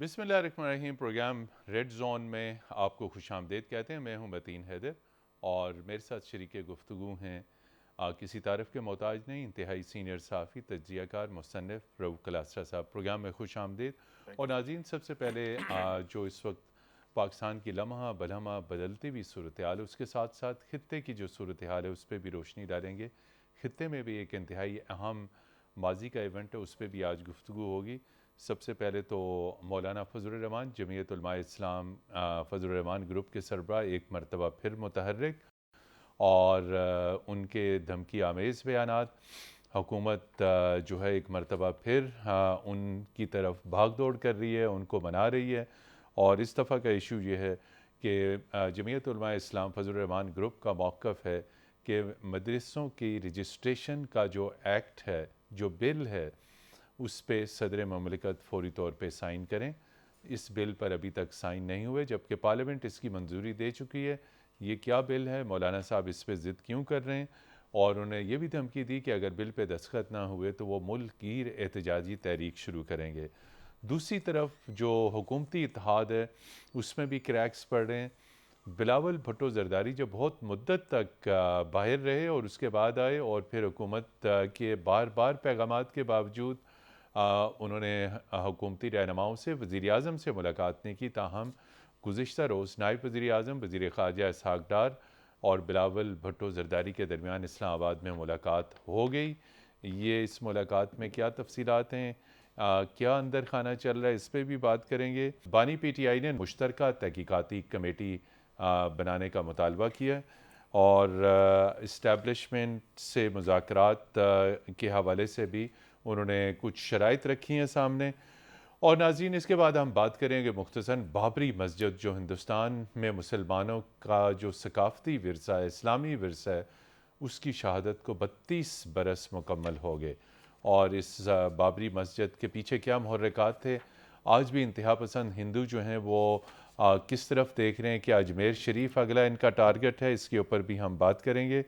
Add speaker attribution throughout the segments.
Speaker 1: बिस्मिल्लाहिर्रहमानिर्रहीम। Programme red zone में आपको खुशामदीद कहते हैं। मैं हूं मतीन हैदर और मेरे साथ शरीक गुफ्तगू हैं किसी तारफ़ के मोहताज नहीं, इंतहाई सीनियर सहाफ़ी तज्ज़ियाकार मुसन्निफ़ रऊफ़ कलास्रा साहब। प्रोग्राम में खुशामदीद। और नाज़रीन, सबसे पहले जो इस वक्त पाकिस्तान की लम्हा बलहमा बदलती हुई सूरत हाल है, उसके साथ साथ ख़ित्ते की जो सूरत हाल है उस पर भी रोशनी डालेंगे। ख़ित्ते में भी एक इंतहाई अहम माजी का इवेंट है, उस पर भी आज गुफ्तगू होगी। सबसे पहले तो मौलाना फ़ज़लुर रहमान जमीयत उलमा इस्लाम फ़ज़लुर रहमान ग्रुप के सरबराह एक मरतबा फिर मुतहर्रिक और उनके धमकी आमेज़ बयानात। हुकूमत जो है एक मरतबा फिर उनकी तरफ भाग दौड़ कर रही है, उनको मना रही है। और इस दफ़ा का इशू ये है कि जमीयत उलमा इस्लाम फ़ज़लुर रहमान ग्रुप का मौक़िफ़ है कि मदरसों की रजिस्ट्रेशन का जो एक्ट है, जो बिल है, उस पे सदर ममलिकत फ़ौरी तौर पे साइन करें। इस बिल पर अभी तक साइन नहीं हुए, जबकि पार्लियामेंट इसकी मंजूरी दे चुकी है। ये क्या बिल है, मौलाना साहब इस पे ज़िद क्यों कर रहे हैं? और उन्हें ये भी धमकी दी कि अगर बिल पे दस्तखत ना हुए तो वो मुल्क की एहतजाजी तहरीक शुरू करेंगे। दूसरी तरफ जो हुकूमती इत्तेहाद है उसमें भी क्रैक्स पड़ रहे हैं। बिलावल भुट्टो ज़रदारी जो बहुत मुद्दत तक बाहर रहे और उसके बाद आए और फिर हुकूमत के बार बार पैगामात के बावजूद उन्होंने हुकूमती रहनुमाओं से वज़ीर आज़म से मुलाकात नहीं की। ताहम गुज़िश्ता रोज़ नायब वज़ीर आज़म वज़ीर ख़ारजा इसहाक़ डार और बिलावल भुट्टो ज़रदारी के दरमियान इस्लामाबाद में मुलाकात हो गई। ये इस मुलाकात में क्या तफ़सीलात हैं, क्या अंदर खाना चल रहा है, इस पर भी बात करेंगे। बानी PTI ने मुश्तरका तहकीकाती कमेटी बनाने का मुतालबा किया और इस्टेब्लिशमेंट से मुज़ाकरात के हवाले से भी उन्होंने कुछ शराइत रखी हैं सामने। और नाज़रीन, इसके बाद हम बात करेंगे मुख्तसरन बाबरी मस्जिद, जो हिंदुस्तान में मुसलमानों का जो सकाफ़ती विरसा है, इस्लामी विरसा है, उसकी शहादत को 32 बरस मुकम्मल हो गए। और इस बाबरी मस्जिद के पीछे क्या मुहर्रिकात थे, आज भी इंतहा पसंद हिंदू जो हैं वो किस तरफ देख रहे हैं कि अजमेर शरीफ अगला इनका टारगेट है, इसके ऊपर भी हम बात करेंगे।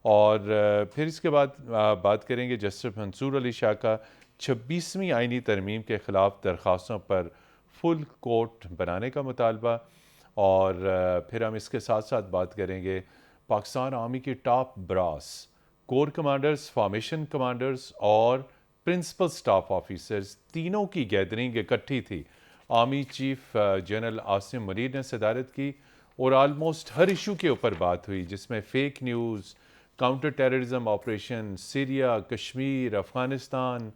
Speaker 1: और फिर इसके बाद बात करेंगे जस्टिस मंसूर अली शाह का 26वीं आइनी तरमीम के ख़िलाफ़ दरख्वास्तों पर फुल कोर्ट बनाने का मुतालबा। और फिर हम इसके साथ साथ बात करेंगे पाकिस्तान आर्मी की top brass, core commanders, formation commanders और प्रिंसिपल स्टाफ ऑफिसर्स, तीनों की गैदरिंग इकट्ठी थी। Army chief general Asim Munir ने सदारत की और आलमोस्ट हर इशू के ऊपर बात हुई, जिसमें fake news, counter terrorism operation, Syria, Kashmir, Afghanistan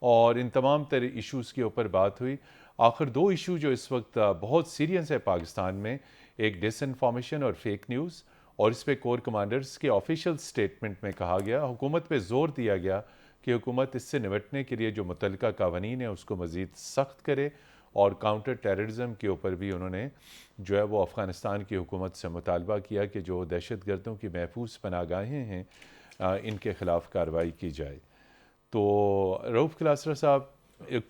Speaker 1: और इन तमाम तरह इशूज़ के ऊपर बात हुई। आखिर दो इशू जो इस वक्त बहुत सीरियस है पाकिस्तान में, एक डिसइंफॉर्मेशन और फेक न्यूज़, और इस पर कोर कमांडर्स के ऑफिशियल स्टेटमेंट में कहा गया, हुकूमत पे ज़ोर दिया गया कि हुकूमत इससे निपटने के लिए जो मुतल्लिका कानून है उसको मज़ीद सख्त करे। और काउंटर टेररिज्म के ऊपर भी उन्होंने जो है वो अफ़गानिस्तान की हुकूमत से मुतालबा किया कि जो दहशत गर्दों की महफूज पनागाहें हैं इनके ख़िलाफ़ कार्रवाई की जाए। तो रऊफ़ कलास्रा साहब,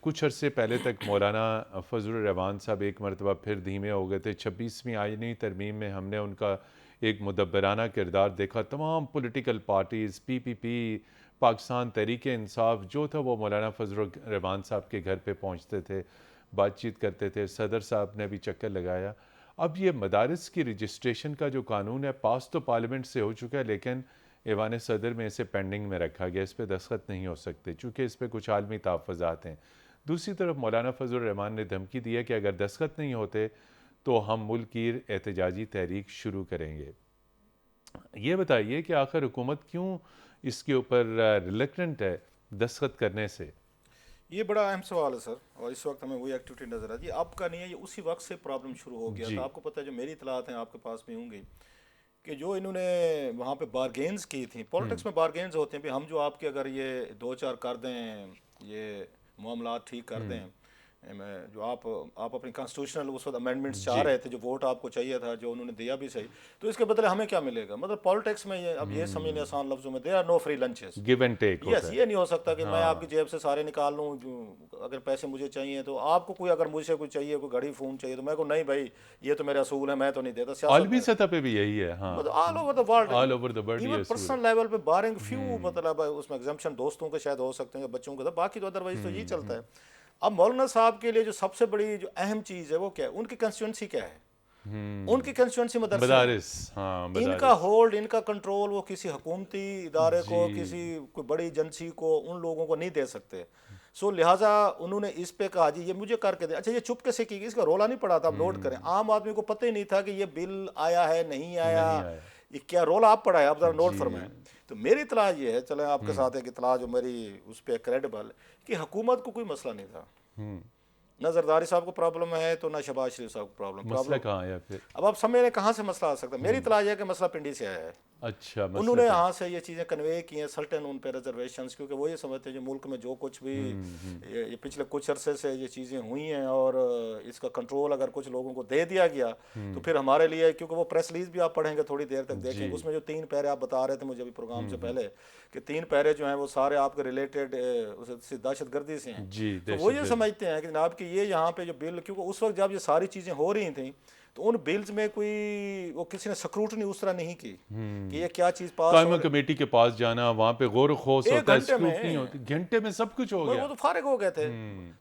Speaker 1: कुछ अरसे पहले तक मौलाना फ़ज़लुर रहमान साहब एक मरतबा फिर धीमे हो गए थे। 26वीं आइनी तरमीम में हमने उनका एक मुदब्बराना किरदार देखा। तमाम political parties, PPP, Pakistan Tehreek-e-Insaf जो था वो मौलाना फ़ज़लुर रहमान साहब के घर पे पहुँचते थे, बातचीत करते थे। सदर साहब ने भी चक्कर लगाया। अब ये मदारिस की रजिस्ट्रेशन का जो कानून है पास तो पार्लियामेंट से हो चुका है, लेकिन ऐवान सदर में इसे पेंडिंग में रखा गया। इस पर दस्तखत नहीं हो सकते चूँकि इस पर कुछ आलमी तहफ़्फ़ुज़ात हैं। दूसरी तरफ मौलाना फ़ज़लुर रहमान ने धमकी दी है कि अगर दस्तखत नहीं होते तो हम मुल्क की एहतजाजी तहरीक शुरू करेंगे। ये बताइए कि आखिर हुकूमत क्यों इसके ऊपर रिलक्टेंट है दस्तखत करने से?
Speaker 2: ये बड़ा अहम सवाल है सर, और इस वक्त हमें वही एक्टिविटी नज़र आती है। अब का नहीं है, ये उसी वक्त से प्रॉब्लम शुरू हो गया
Speaker 1: जी।
Speaker 2: था। आपको पता है, जो मेरी इतलात हैं आपके पास भी होंगी, कि जो इन्होंने वहाँ पे बारगेन्स की थी। पॉलिटिक्स में बारगेन्स होते हैं, भी हम जो आपके अगर ये दो चार कर दें, ये मामला ठीक कर दें, जो आप अपनी कॉन्स्टिट्यूशनल उस वक्त अमेंडमेंट्स चाह
Speaker 1: जी।
Speaker 2: रहे थे, जो वोट आपको चाहिए था, जो उन्होंने दिया भी सही, तो इसके बदले हमें क्या मिलेगा? मतलब पॉलिटिक्स में ये, अब ये समझने आसान लफ्ज़ों में, they are no free lunches.
Speaker 1: Give and take
Speaker 2: yes,
Speaker 1: होता है।
Speaker 2: ये नहीं हो सकता कि मैं आपकी
Speaker 1: हाँ।
Speaker 2: जेब से सारे निकाल लूँ। अगर पैसे मुझे चाहिए तो आपको कोई, अगर मुझे कोई चाहिए, कोई घड़ी फ़ोन चाहिए, तो मैं को नहीं भाई, ये तो मेरा असूल है, मैं तो नहीं देता। सियासत
Speaker 1: आलमी
Speaker 2: में
Speaker 1: सतह पे भी यही है।
Speaker 2: मतलब
Speaker 1: हाँ,
Speaker 2: all over the world,
Speaker 1: all over the world
Speaker 2: even
Speaker 1: ये असूल है।
Speaker 2: पर्सनल लेवल पे बारिंग फ्यू, मतलब उसमें एग्जाम्पशन दोस्तों के शायद हो सकते हैं, बच्चों के, तो बाकी तो अदरवाइज तो यही चलता है। अब मौलाना साहब के लिए जो सबसे बड़ी जो अहम चीज़ है वो क्या है, उनकी कंस्टिट्यूंसी क्या है, उनकी कंस्टिट्यूंसी मदरसे हैं।
Speaker 1: मदारिस, हाँ
Speaker 2: इनका
Speaker 1: मदारिस।
Speaker 2: होल्ड, इनका कंट्रोल वो किसी हुकूमती इदारे
Speaker 1: जी।
Speaker 2: को, किसी कोई बड़ी एजेंसी को, उन लोगों को नहीं दे सकते। सो लिहाजा उन्होंने इस पे कहा जी ये मुझे करके दे। अच्छा, ये चुपके से की, इसका रोला नहीं पड़ा था, आप नोट करें, आम आदमी को पता ही नहीं था कि ये बिल आया है नहीं आया,
Speaker 1: नहीं आया।
Speaker 2: ये क्या रोला आप पड़ा है, आप जरा नोट
Speaker 1: जी।
Speaker 2: फरमाएं। तो मेरी इतला ये है, चले आपके साथ एक इतला जो मेरी उस पर क्रेडिबल, कि हुकूमत को कोई मसला नहीं था,
Speaker 1: हम्म।
Speaker 2: ना जरदारी साहब को प्रॉब्लम है तो ना शहबाज शरीफ साहब को प्रॉब्लम।
Speaker 1: मसला कहाँ आया फिर?
Speaker 2: अब आप समझ रहे कहाँ से मसला आ सकता है। मेरी इतला यह है कि मसला पिंडी से आया है।
Speaker 1: अच्छा, मसला
Speaker 2: उन्होंने
Speaker 1: तो-
Speaker 2: यहाँ से ये चीज़ें कन्वे की हैं, सर्टेन उन पे रिजर्वेशंस, क्योंकि वो ये समझते हैं जो मुल्क में जो कुछ भी ये पिछले कुछ अरसे से ये चीज़ें हुई हैं और इसका कंट्रोल अगर कुछ लोगों को दे दिया गया तो फिर हमारे लिए, क्योंकि वो प्रेस रिलीज भी आप पढ़ेंगे थोड़ी देर तक देखेंगे, उसमें जो 3 पैरे आप बता रहे थे मुझे अभी प्रोग्राम से पहले, कि 3 पैरे जो हैं वो सारे आपके रिलेटेड दहशतगर्दी से हैं।
Speaker 1: जी,
Speaker 2: तो वो ये समझते हैं कि जनाब कि ये यहाँ पे जो बिल, क्योंकि उस वक्त जब ये सारी चीज़ें हो रही थी तो उन बिल्स में कोई वो किसी ने स्क्रूटनी उस तरह नहीं की कि ये क्या चीज़ पास
Speaker 1: कायमा
Speaker 2: हो
Speaker 1: कमेटी के पास जाना, वहाँ पे गौर खोस
Speaker 2: एक
Speaker 1: होता है,
Speaker 2: घंटे में।
Speaker 1: स्क्रूटनी होती, घंटे में सब कुछ हो
Speaker 2: वो
Speaker 1: गया।
Speaker 2: तो फारिग हो गए थे।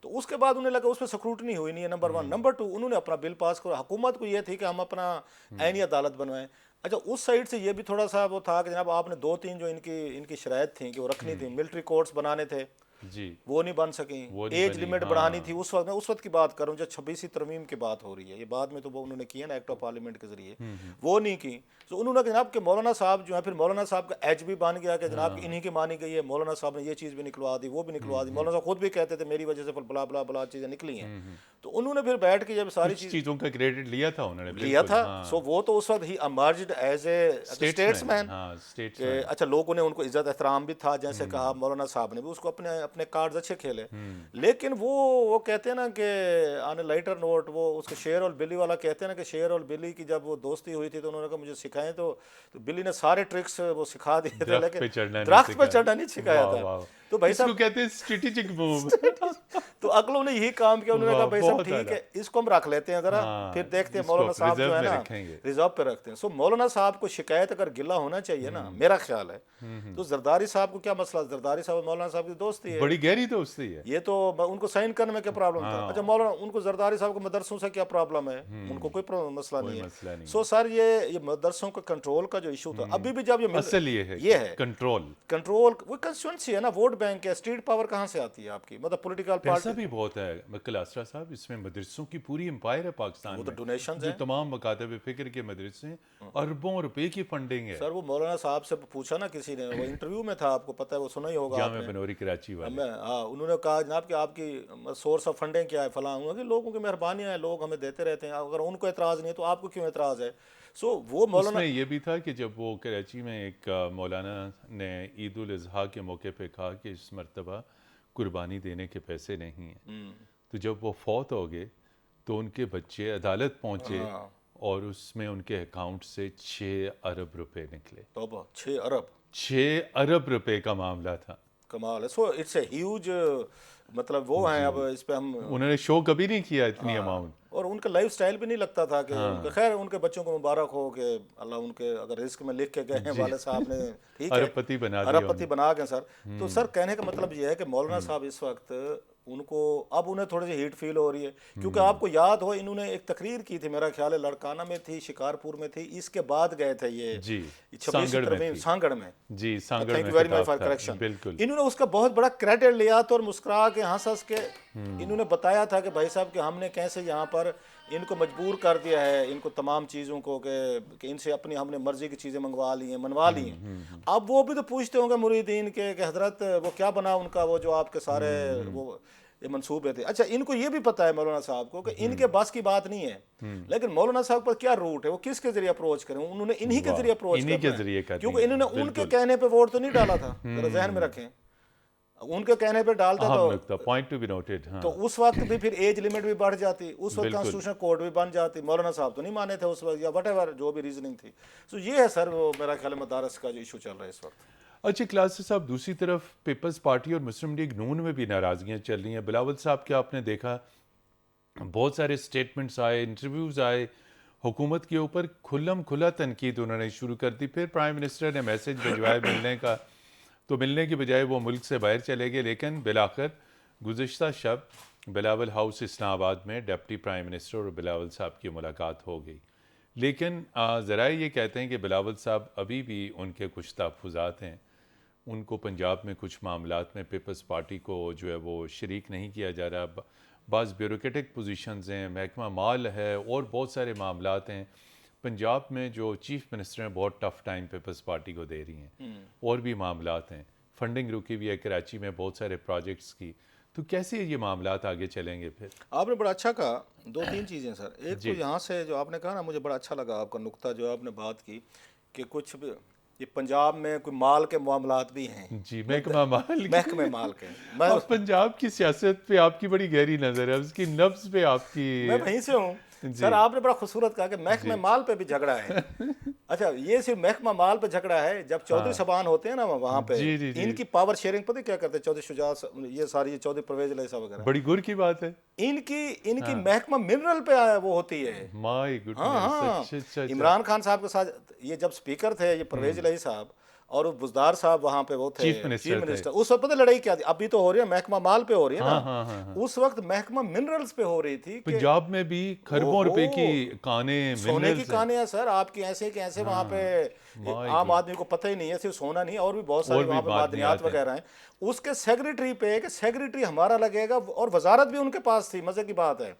Speaker 2: तो उसके बाद उन्हें लगा उस पर स्क्रूटनी हुई नहीं है, नंबर 1। नंबर 2, उन्होंने अपना बिल पास करा। हुकूमत को ये थी कि हम अपना आईनी अदालत बनवाएं। अच्छा, उस साइड से ये भी थोड़ा सा वो था कि जनाब आपने 2-3 जो इनकी शराइत थी कि वो रखनी थी, मिलिट्री कोर्ट्स बनाने थे,
Speaker 1: जी।
Speaker 2: वो नहीं बन सकी,
Speaker 1: वो नहीं
Speaker 2: एज
Speaker 1: बनी,
Speaker 2: लिमिट
Speaker 1: हाँ।
Speaker 2: बढ़ानी थी उस वक्त। मैं उस वक्त की बात कर रहा हूँ जब 26वीं तरमीम की बात हो रही है, ये बाद में तो वो उन्होंने किया ना एक्ट ऑफ पार्लियामेंट के जरिए, वो नहीं की। तो उन्होंने कहा जनाब कि मौलाना साहब जो है, फिर मौलाना साहब का एज भी बन गया कि जनाब कि इन्हीं की मानी गई है, मौलाना साहब ने ये चीज़ भी निकलवा दी, वो भी निकलवा दी। मौलाना साहब खुद भी कहते थे मेरी वजह से बला बला बला चीज़ें निकली हैं। तो उन्होंने फिर बैठ के जब सारी
Speaker 1: कुछ चीज़ों का क्रेडिट लिया था उन्होंने,
Speaker 2: लिया
Speaker 1: बिल्कुल,
Speaker 2: था,
Speaker 1: हाँ।
Speaker 2: सो वो तो उस वक्त ही इमर्ज्ड एज ए स्टेट्समैन।
Speaker 1: हाँ,
Speaker 2: कि
Speaker 1: स्टेट्समैन।
Speaker 2: अच्छा, लोगों ने उनको इज्जत एहतराम भी था, जैसे कहा मौलाना साहब ने भी उसको अपने अपने कार्ड्स अच्छे खेले। लेकिन वो कहते हैं ना कि ऑन ए लाइटर नोट, वो उसके शेर और बिल्ली वाला कहते हैं ना कि शेर और बिल्ली की जब वो दोस्ती हुई थी तो उन्होंने कहा मुझे सिखाएं, तो बिल्ली ने सारे ट्रिक्स वो सिखा दिए थे,
Speaker 1: दरख्त
Speaker 2: लेकिन
Speaker 1: पे चढ़ना नहीं
Speaker 2: दरख्त पे
Speaker 1: सिखाया।
Speaker 2: चढ़ना नहीं सिखाया
Speaker 1: वाह,
Speaker 2: था।
Speaker 1: वाह।
Speaker 2: तो भाई
Speaker 1: इसको
Speaker 2: साहब
Speaker 1: कहते हैं स्ट्रेटेजिक मूव।
Speaker 2: तो अगलों ने यही काम किया, उन्होंने कहा
Speaker 1: वाह,
Speaker 2: भाई साहब
Speaker 1: बहुत
Speaker 2: ठीक
Speaker 1: आला।
Speaker 2: है, इसको हम रख लेते हैं जरा,
Speaker 1: हाँ,
Speaker 2: फिर देखते हैं
Speaker 1: इसको
Speaker 2: मौलाना साहब जो
Speaker 1: रिजर्व
Speaker 2: है
Speaker 1: में
Speaker 2: ना
Speaker 1: रखेंगे।
Speaker 2: रिजर्व पे रखते हैं। सो मौलाना साहब को शिकायत अगर गिला होना चाहिए ना, मेरा ख्याल है, तो जरदारी साहब को क्या मसला, जरदारी साहब मौलाना साहब की दोस्ती है,
Speaker 1: बड़ी गहरी दोस्ती है।
Speaker 2: ये तो उनको साइन करने में क्या प्रॉब्लम था। अच्छा, मौलाना उनको जरदारी साहब को मदरसों से क्या प्रॉब्लम है, उनको कोई मसला नहीं
Speaker 1: मसला
Speaker 2: है।
Speaker 1: नहीं
Speaker 2: सो सर ये मदरसों का कंट्रोल का जो इशू था, अभी भी जब ये
Speaker 1: असल ये है कंट्रोल।
Speaker 2: कंट्रोल वो कंस्टिट्यूंसी है ना, वोट बैंक है, स्टेट पावर कहाँ से आती है आपकी, मतलब पॉलिटिकल
Speaker 1: पैसा
Speaker 2: पार्टी,
Speaker 1: भी बहुत है मक्कल आसरा साहब, इसमें मदरसों की पूरी एम्पायर है पाकिस्तान
Speaker 2: वो तो
Speaker 1: में।
Speaker 2: डोनेशंस
Speaker 1: जो
Speaker 2: हैं।
Speaker 1: तमाम मकातब फिक्र के मदरसे अरबों रुपए की फंडिंग है।
Speaker 2: सर वो मौलाना साहब से पूछा ना किसी ने, वो इंटरव्यू में था, आपको पता है, वो सुना ही होगा
Speaker 1: जामे
Speaker 2: आपने।
Speaker 1: बनोरी कराची वाले।
Speaker 2: मैं हाँ, उन्होंने कहा जनाब कि आपकी सोर्स ऑफ फंडिंग क्या है, फलां हुआ कि लोगों की मेहरबानियाँ हैं, लोग हमें देते रहते हैं, अगर उनको एतराज़ नहीं है तो आपको क्यों एतराज़ है। सो वो मौलाना
Speaker 1: उसमें ये भी था कि जब वो कराची में एक मौलाना ने ईद उल अज़हा के मौके पे कहा कि इस मरतबा कुर्बानी देने के पैसे नहीं हैं, तो जब वो फौत हो गए तो उनके बच्चे अदालत पहुंचे और उसमें उनके अकाउंट से 6 अरब रुपए निकले।
Speaker 2: तौबा, 6 अरब
Speaker 1: 6 अरब रुपए का मामला था।
Speaker 2: कमाल है। सो इट्स ए ह्यूज, मतलब वो हैं, अब इस पे हम
Speaker 1: उन्होंने शो कभी नहीं किया इतनी अमाउंट।
Speaker 2: और उनका लाइफ स्टाइल भी नहीं लगता था कि उनका, खैर उनके बच्चों को मुबारक हो कि अल्लाह उनके अगर रिस्क में लिख के गए हैं वाले साहब ने, ठीक है,
Speaker 1: अरबपति बना दिया
Speaker 2: अरबपति बना गए सर। तो सर कहने का मतलब ये है कि मौलाना साहब इस वक्त उनको, अब उन्हें थोड़ी सी हीट फील हो रही है, क्योंकि आपको याद हो इन्होंने एक तकरीर की थी, मेरा ख्याल है लड़काना में थी, शिकारपुर में थी, इसके बाद गए थे ये
Speaker 1: जी,
Speaker 2: 26वीं तरमीम सांगड़ में।
Speaker 1: जी, सांगड़
Speaker 2: थैंक
Speaker 1: में
Speaker 2: यू वेरी मच
Speaker 1: खिताब
Speaker 2: फॉर
Speaker 1: था,
Speaker 2: करेक्शन।
Speaker 1: बिल्कुल।
Speaker 2: इन्होंने उसका बहुत बड़ा क्रेडिट लिया था और मुस्कुरा के हंस हंस के इन्होंने बताया था कि भाई साहब कि हमने कैसे यहाँ पर इनको मजबूर कर दिया है, इनको तमाम चीज़ों को कि इनसे अपनी हमने मर्जी की चीज़ें मंगवा ली हैं, मनवा ली हैं। अब वो भी तो पूछते होंगे मुरीदीन के कि हजरत वो क्या बना उनका, वो जो आपके सारे वो ये मंसूबे थे। अच्छा, इनको ये भी पता है मौलाना साहब को कि इनके बस की बात नहीं है, लेकिन मौलाना साहब पर क्या रूट है, वो किसके जरिए अप्रोच करें, उन्होंने इन्हीं के जरिए अप्रोच करना, क्योंकि इन्होंने उनके कहने पे वोट तो नहीं डाला था, जरा जहन में रखें, उनके कहने पे डालता तो
Speaker 1: पॉइंट टू बी नोटेड।
Speaker 2: तो उस वक्त भी फिर एज लिमिट भी बढ़ जाती, उस वक्त कॉन्स्टिट्यूशनल कोर्ट भी बन जाती, मौलाना साहब तो नहीं माने थे उस वक्त, या वट जो भी रीजनिंग थी। तो ये है सर वो मेरा ख्याल मदारस का जो इशू चल रहा है इस वक्त।
Speaker 1: अच्छा क्लास साहब, दूसरी तरफ पीपल्स पार्टी और मुस्लिम लीग नून में भी नाराज़गियाँ चल रही हैं। बिलावल साहब क्या आपने देखा, बहुत सारे स्टेटमेंट्स आए, इंटरव्यूज़ आए, हुकूमत के ऊपर खुल्लम खुला तनकीद उन्होंने शुरू कर दी। फिर प्राइम मिनिस्टर ने मैसेज भिजवाया मिलने का, तो मिलने के बजाय वो मुल्क से बाहर चले गए। लेकिन बिलाखिर गुज़िश्ता शब बिलावल हाउस इस्लामाबाद में डिप्टी प्राइम मिनिस्टर और बिलावल साहब की मुलाकात हो गई, लेकिन ज़रा ये कहते हैं कि बिलावल साहब अभी भी उनके कुछ तहफ़्फ़ुज़ात हैं, उनको पंजाब में कुछ मामलात में पीपल्स पार्टी को जो है वो शरीक नहीं किया जा रहा। बाज़ ब्यूरोक्रेटिक पोजीशंस हैं, महकमा माल है और बहुत सारे मामलात हैं पंजाब में जो चीफ मिनिस्टर हैं बहुत टफ़ टाइम पीपल्स पार्टी को दे रही हैं, और भी मामलात हैं, फंडिंग रुकी हुई है कराची में बहुत सारे प्रोजेक्ट्स की। तो कैसे ये मामलात आगे चलेंगे फिर?
Speaker 2: आपने बड़ा अच्छा कहा। दो तीन चीज़ें सर, एक तो
Speaker 1: जी
Speaker 2: यहाँ से जो आपने कहा ना, मुझे बड़ा अच्छा लगा आपका नुक्ता जो आपने बात की कि कुछ ये पंजाब में कोई माल के मामलात भी हैं।
Speaker 1: जी, महकमा माल
Speaker 2: महकमे माल के मैं
Speaker 1: अब पंजाब की सियासत पे आपकी बड़ी गहरी नज़र है, उसकी नब्ज़ पे आपकी।
Speaker 2: मैं वहीं से हूँ
Speaker 1: जी
Speaker 2: सर। आपने बड़ा खूबसूरत कहा कि महकमे
Speaker 1: जी
Speaker 2: माल पे भी झगड़ा है। अच्छा, ये सिर्फ महकमा माल पे झगड़ा है। जब चौधरी
Speaker 1: हाँ
Speaker 2: साहबान होते हैं ना वहाँ पे,
Speaker 1: जी जी जी,
Speaker 2: इनकी पावर शेयरिंग पता है क्या करते हैं? चौधरी शुजात ये सारी, ये चौधरी परवेज अली साहब वगैरह,
Speaker 1: बड़ी गुर की बात है।
Speaker 2: इनकी इनकी
Speaker 1: हाँ,
Speaker 2: महकमा मिनरल पे वो होती है।
Speaker 1: माय
Speaker 2: हाँ
Speaker 1: गुडनेस,
Speaker 2: हाँ,
Speaker 1: अच्छा अच्छा अच्छा।
Speaker 2: इमरान खान साहब के साथ ये जब स्पीकर थे, ये परवेज इलाही साहब, और वो बुजदार साहब वहाँ पे वो थे
Speaker 1: चीफ
Speaker 2: चीफ
Speaker 1: मिनिस्टर थे।
Speaker 2: मिनिस्टर। उस वक्त पता लड़ाई क्या थी? अभी तो हो रही है महकमा माल पे हो रही है ना,
Speaker 1: हाँ हाँ हाँ हाँ,
Speaker 2: उस वक्त महकमा मिनरल्स पे हो रही थी कि
Speaker 1: पंजाब में भी खरबों रुपए की
Speaker 2: ओहो,
Speaker 1: काने
Speaker 2: सोने की
Speaker 1: मिनरल्स हैं।
Speaker 2: कहानियां सर आपकी ऐसे कि ऐसे वहाँ पे
Speaker 1: हाँ, माय
Speaker 2: आम
Speaker 1: गुड,
Speaker 2: आदमी को पता ही नहीं है। सिर्फ सोना नहीं, और भी बहुत सारी
Speaker 1: और भी
Speaker 2: वहाँ पे मादनियात
Speaker 1: मादनियात हैं।
Speaker 2: वगैरह हैं। उसके सेक्रेटरी पे कि सेक्रेटरी हमारा लगेगा, और वजारत भी उनके पास थी। मजे की बात है।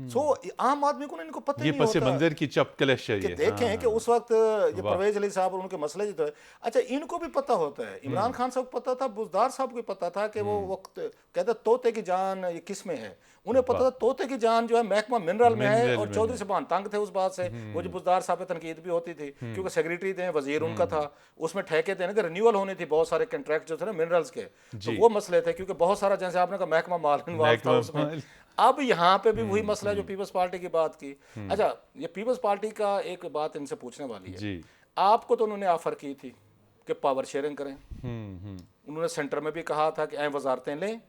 Speaker 2: सो आम आदमी को ना इनको पता ही
Speaker 1: ये
Speaker 2: नहीं
Speaker 1: पस
Speaker 2: होता
Speaker 1: मंजर की चपकलश है
Speaker 2: कि
Speaker 1: ये।
Speaker 2: देखें कि
Speaker 1: हाँ,
Speaker 2: उस वक्त ये
Speaker 1: वाह,
Speaker 2: परवेज अली साहब और उनके मसले जो है। अच्छा, इनको भी पता होता है, इमरान खान साहब को पता था, बुजदार साहब को भी पता था कि वो वक्त कहते तोते की जान ये किस में है। उन्हें पता
Speaker 1: वाह,
Speaker 2: था तोते की जान जो है महकमा मिनरल में है।
Speaker 1: मिनरल
Speaker 2: और
Speaker 1: में
Speaker 2: चौधरी
Speaker 1: है।
Speaker 2: साहब तंग थे उस बात से। वो जो बुजदार साहब पे तनकीद भी होती थी क्योंकि सेक्रेटरी थे, वजीर उनका था, उसमें ठेके देने थे, रिन्यूअल होनी थी बहुत सारे कंट्रैक्ट जो थे ना मिनरल्स के। तो
Speaker 1: जी,
Speaker 2: वो मसले थे क्योंकि बहुत सारा, जैसे आपने कहा, महकमा माल इन्वॉल्व था
Speaker 1: महकमा
Speaker 2: उसमें।
Speaker 1: माल।
Speaker 2: अब यहाँ पे भी वही मसला है जो पीपल्स पार्टी की बात की। अच्छा, ये पीपल्स पार्टी का एक बात इनसे पूछने वाली है।
Speaker 1: जी,
Speaker 2: आपको तो उन्होंने ऑफर की थी कि पावर शेयरिंग करें।
Speaker 1: हम्म,
Speaker 2: उन्होंने सेंटर में भी कहा था कि वजारतें लें,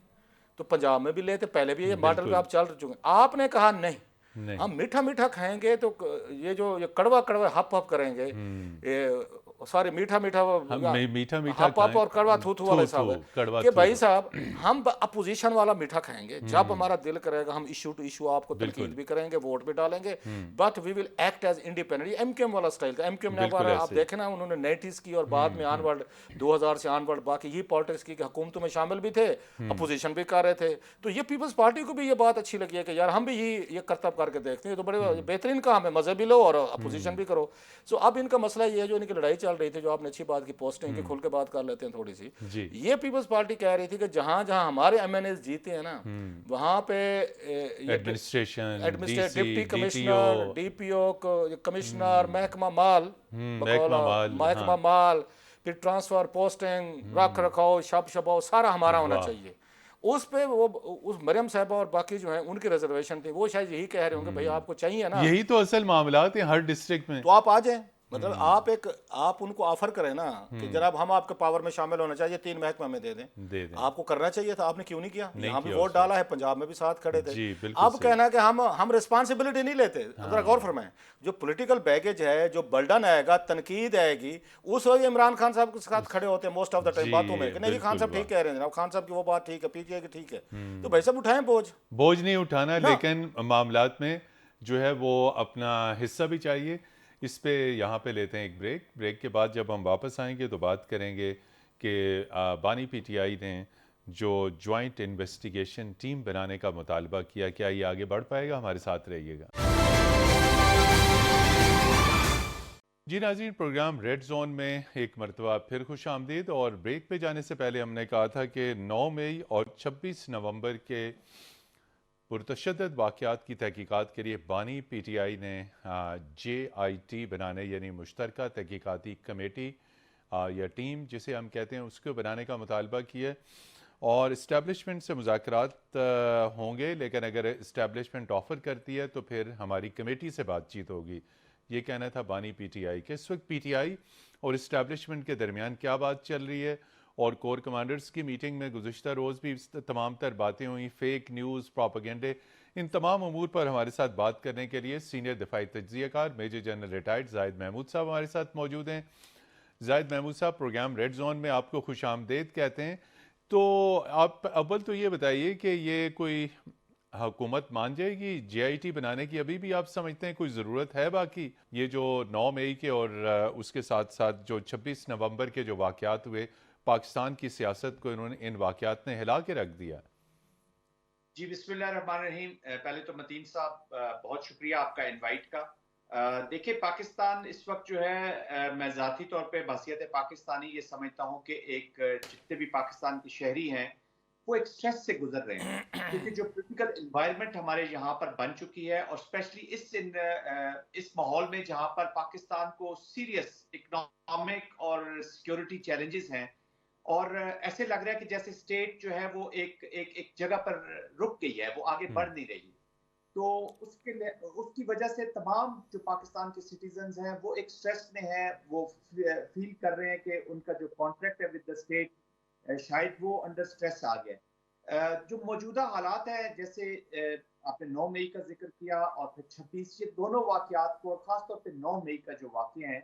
Speaker 2: तो पंजाब में भी लेते, पहले भी ये मॉडल पे
Speaker 1: बिल्कुल
Speaker 2: आप चल चुके हैं। आपने कहा नहीं,
Speaker 1: नहीं,
Speaker 2: हम मीठा मीठा खाएंगे तो ये जो ये कड़वा कड़वा हप हप करेंगे, ये सॉरी मीठा मीठा
Speaker 1: हम मीठा मीठा
Speaker 2: हप हप
Speaker 1: खाएं,
Speaker 2: और कड़वा थू थू वाला
Speaker 1: थू
Speaker 2: हिसाब
Speaker 1: थू
Speaker 2: है
Speaker 1: कड़वा
Speaker 2: कि
Speaker 1: थू
Speaker 2: भाई
Speaker 1: थू।
Speaker 2: साहब हम अपोजिशन वाला मीठा खाएंगे। जब हमारा दिल करेगा हम इशू टू इशू आपको तनकीद
Speaker 1: बिल्कुल
Speaker 2: भी करेंगे, वोट भी डालेंगे, but we will act as independent. ये एमक्यूएम वाला स्टाइल था। एमक्यूएम ने
Speaker 1: बिल्कुल
Speaker 2: आप
Speaker 1: ऐसे।
Speaker 2: देखें ना, उन्होंने 90s की और बाद में आनवर्ड 2000 से आनवर्ड बाकी ये पॉलिटिक्स की हुकूमतों में शामिल भी थे, अपोजिशन भी कर रहे थे। तो ये पीपल्स पार्टी को भी ये बात अच्छी लगी है कि यार हम भी ये करतब करके देखते हैं, तो बड़े बेहतरीन काम है, मजे भी लो और अपोजिशन भी करो। सो अब इनका मसला ये है, जो इनकी लड़ाई चल रही थी, जो आपने अच्छी बात की, पोस्टिंग की, खुल के बात कर लेते हैं थोड़ी सी।
Speaker 1: जी
Speaker 2: ये पीपल्स पार्टी कह रही थी कि जहां जहां हमारे एमएनएस जीते हैं ना, वहां पे ये
Speaker 1: administration,
Speaker 2: administrative
Speaker 1: DC,
Speaker 2: deputy
Speaker 1: DTO,
Speaker 2: commissioner, DPO commissioner, महकमा माल,
Speaker 1: महकमा माल,
Speaker 2: महकमा
Speaker 1: हाँ,
Speaker 2: माल, फिर ट्रांसफर, पोस्टिंग, रख रखाव, शब शबाव सारा हमारा होना
Speaker 1: वाह,
Speaker 2: चाहिए। उस पे वो उस मरियम साहबा और बाकी जो है उनकी रिजर्वेशन थी। वो शायद यही कह रहे होंगे, भाई आपको चाहिए ना
Speaker 1: यही तो असल मामलात हैं हर डिस्ट्रिक्ट में।
Speaker 2: तो आप आ जाएं। मतलब आप उनको ऑफर करें ना कि जनाब हम आपके पावर में शामिल होना चाहिए, 3 महकमा में दे दें।
Speaker 1: दे दें,
Speaker 2: आपको करना चाहिए था, आपने क्यों नहीं किया?
Speaker 1: नहीं
Speaker 2: यहाँ भी
Speaker 1: किया
Speaker 2: वोट
Speaker 1: उस
Speaker 2: डाला है, पंजाब में भी साथ खड़े थे।
Speaker 1: जी बिल्कुल
Speaker 2: अब
Speaker 1: सही।
Speaker 2: कहना कि हम रिस्पॉन्सिबिलिटी नहीं लेते। जरा गौर फरमाएं, जो पॉलिटिकल बैगेज है, जो बर्डन आएगा, तनकीद आएगी, उस वक्त इमरान खान साहब के साथ खड़े होते हैं मोस्ट ऑफ द टाइम
Speaker 1: जी
Speaker 2: बातों में कि नहीं जी खान
Speaker 1: बिल्कुल,
Speaker 2: साहब
Speaker 1: वाह,
Speaker 2: ठीक कह रहे हैं, जनाब खान साहब की वो बात ठीक है, पीटीआई की ठीक है। तो भाई साहब उठाएं बोझ
Speaker 1: बोझ नहीं उठाना,
Speaker 2: ना।
Speaker 1: लेकिन मामलात में जो है वो अपना हिस्सा भी चाहिए। इस पे यहाँ पे लेते हैं एक ब्रेक। ब्रेक के बाद जब हम वापस आएंगे तो बात करेंगे कि बानी पीटीआई ने जो जॉइंट इन्वेस्टिगेशन टीम बनाने का मुतालबा किया, क्या ये आगे बढ़ पाएगा? हमारे साथ रहिएगा। जी नाज़रीन, प्रोग्राम रेड जोन में एक मरतबा फिर खुश आमदीद। और ब्रेक पे जाने से पहले हमने कहा था कि 9 मई और 26 नवंबर के पुरतशद्दद वाक़यात की तहकीकात के लिए बानी पीटीआई ने JIT बनाने, यानी मुश्तरका तहकीकाती कमेटी या टीम जिसे हम कहते हैं, उसको बनाने का मुतालबा किया। और इस्टेब्लिशमेंट से मुज़ाकरात होंगे, लेकिन अगर इस्टेब्लिशमेंट ऑफ़र करती है तो फिर हमारी कमेटी से बातचीत होगी। ये कहना था बानी पीटीआई के। इस वक्त पीटीआई और इस्टेब्लिशमेंट के दरमियान क्या बात चल रही है, और कोर कमांडर्स की मीटिंग में गुज़िश्ता रोज़ भी तमाम तर बातें हुई, फेक न्यूज़, प्रोपेगेंडे, इन तमाम अमूर पर हमारे साथ बात करने के लिए सीनियर दिफाई तज्ज़ियाकार major general retired Zahid Mahmood साहब हमारे साथ मौजूद हैं। जाहिद महमूद साहब, प्रोग्राम रेड जोन में आपको खुश आमदेद कहते हैं। तो आप अव्वल तो ये बताइए कि ये कोई हुकूमत मान जाएगी JIT बनाने की? अभी भी आप समझते हैं कोई ज़रूरत है? बाकी ये जो 9 मई के और उसके साथ साथ जो 26 नवंबर के जो वाक़यात हुए, पाकिस्तान की सियासत को इन्होंने इन वाक़यात ने हिला के रख दिया।
Speaker 3: जी, बिस्मिल्लाहिर्रहमानिर्रहीम। पहले तो मतीन साहब बहुत शुक्रिया आपका इनवाइट का। देखिए, पाकिस्तान इस वक्त जो है, मैं ज़ाती तौर पे बहैसियत पाकिस्तानी ये समझता हूँ कि जितने भी पाकिस्तान के शहरी हैं, वो एक स्ट्रेस से गुजर रहे हैं, क्योंकि जो पॉलिटिकल एनवायरनमेंट हमारे यहाँ पर बन चुकी है, और स्पेशली इस माहौल में जहाँ पर पाकिस्तान को सीरियस इकोनॉमिक और सिक्योरिटी चैलेंजेस हैं, और ऐसे लग रहा है कि जैसे स्टेट जो है वो एक जगह पर रुक गई है, वो आगे बढ़ नहीं रही। तो उसकी वजह से तमाम जो पाकिस्तान के सिटीजन्स हैं वो एक स्ट्रेस में हैं, वो फील कर रहे हैं कि उनका जो कॉन्ट्रैक्ट है विद द स्टेट शायद वो अंडर स्ट्रेस आ गया। जो मौजूदा हालात है, जैसे आपने 9 मई का जिक्र किया और फिर 26, ये दोनों वाकयात को, और खासतौर पे 9 मई का जो वाकया है,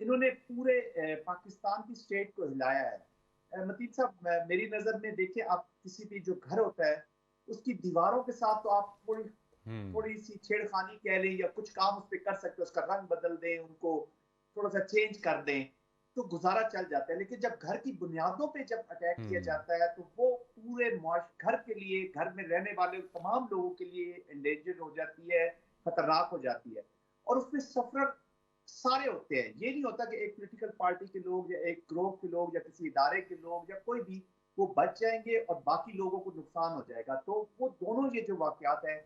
Speaker 3: इन्होंने पूरे पाकिस्तान की स्टेट को हिलाया है। मतीन साहब, मेरी नजर में देखिए, आप किसी भी जो घर होता है उसकी दीवारों के साथ तो आप थोड़ी थोड़ी सी छेड़खानी कह लें या कुछ काम उस पर कर सकते हो, उसका रंग बदल दें, उनको थोड़ा सा चेंज कर दें तो गुजारा चल जाता है। लेकिन जब घर की बुनियादों पे जब अटैक किया जाता है तो वो पूरे घर के लिए, घर में रहने वाले तमाम लोगों के लिए एंडेंजर हो जाती है, खतरनाक हो जाती है, और उसमें सफर सारे होते हैं। ये नहीं होता कि एक पॉलिटिकल पार्टी के लोग या एक ग्रोह के लोग या किसी इदारे के लोग या कोई भी वो बच जाएंगे और बाकी लोगों को नुकसान हो जाएगा। तो वो दोनों ये जो वाकयात है,